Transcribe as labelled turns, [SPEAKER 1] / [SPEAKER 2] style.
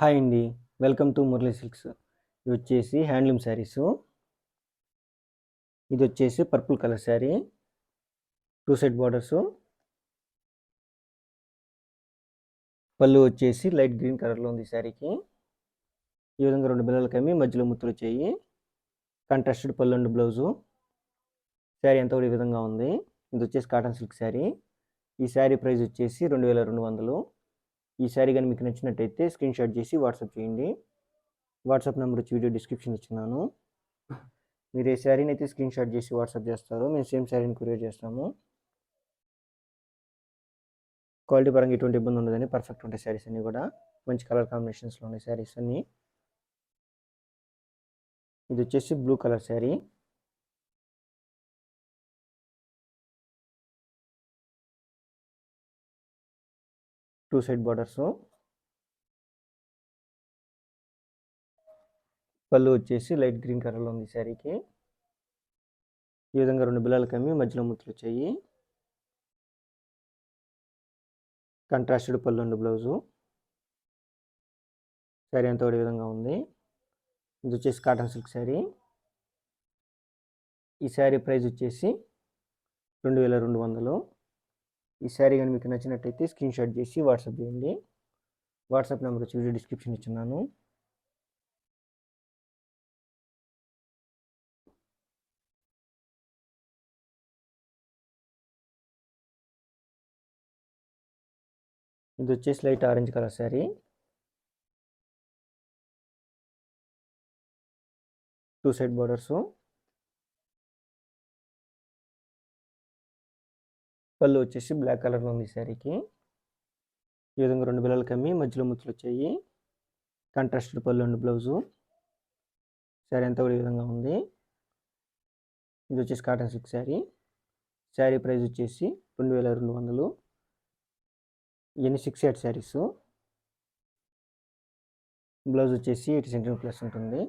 [SPEAKER 1] Hi అండి. Welcome to Murali silks. ఇది వచ్చేసి హ్యాండ్లూమ్ శారీసు. ఇది వచ్చేసి purple colour sari, 2 side borders. పళ్ళు వచ్చేసి లైట్ గ్రీన్ కలర్లో ఉంది శారీకి. ఈ విధంగా 2 బిళ్ళలు కమ్మి మధ్యలో ముత్తులు వచ్చాయి. కాంట్రాస్టెడ్ పళ్ళు అండ్ బ్లౌజు. శారీ అంతా కూడా ఈ విధంగా ఉంది. ఇది వచ్చేసి కాటన్ సిల్క్ శారీ. ఈ శారీ ప్రైస్ వచ్చేసి 2200. ఈ శారీ కానీ మీకు నచ్చినట్టయితే స్క్రీన్ షాట్ చేసి వాట్సాప్ చేయండి. వాట్సాప్ నెంబర్ వచ్చి వీడియో డిస్క్రిప్షన్ ఇచ్చినాను. మీరు ఏ శారీని అయితే స్క్రీన్ షాట్ చేసి వాట్సాప్ చేస్తారో మేము సేమ్ శారీని కొరియర్ చేస్తాము. క్వాలిటీ పరంగా ఎటువంటి ఇబ్బంది ఉండదని పర్ఫెక్ట్ ఉంటాయి శారీస్ అన్నీ కూడా. మంచి కలర్ కాంబినేషన్స్లో ఉన్నాయి శారీస్ అన్నీ. ఇది వచ్చేసి blue colour sari. Two side borders. పళ్ళు వచ్చేసి లైట్ గ్రీన్ కలర్లో ఉంది శారీకి. ఈ విధంగా 2 బిళ్ళలు కమ్మి మధ్యలో ముత్తులు వచ్చాయి. కాంట్రాస్టెడ్ పళ్ళు అండ్ బ్లౌజు. శారీ అంతా కూడా ఈ విధంగా ఉంది. ఇది వచ్చేసి కాటన్ సిల్క్ శారీ. ఈ శారీ ప్రైస్ వచ్చేసి 2200. ఈ శారీ కానీ మీకు నచ్చినట్టయితే స్క్రీన్ షాట్ చేసి వాట్సాప్ చేయండి. వాట్సాప్ నెంబర్ వచ్చి వీడియో డిస్క్రిప్షన్ ఇచ్చున్నాను. ఇది వచ్చేసి light orange colour sari. Two side borders. పళ్ళు వచ్చేసి బ్లాక్ కలర్లో ఉంది శారీకి. ఈ విధంగా 2 బిళ్ళలు కమ్మి మధ్యలో ముత్తులు వచ్చాయి. కాంట్రాస్టెడ్ పళ్ళు అండ్ బ్లౌజు. శారీ అంతా కూడా ఈ విధంగా ఉంది. ఇది వచ్చేసి cotton silk sari. Sari price వచ్చేసి 2200. ఇవన్నీ 6/8 శారీస్. బ్లౌజ్ వచ్చేసి 80 సెంటీమీటర్ ప్లస్ ఉంటుంది.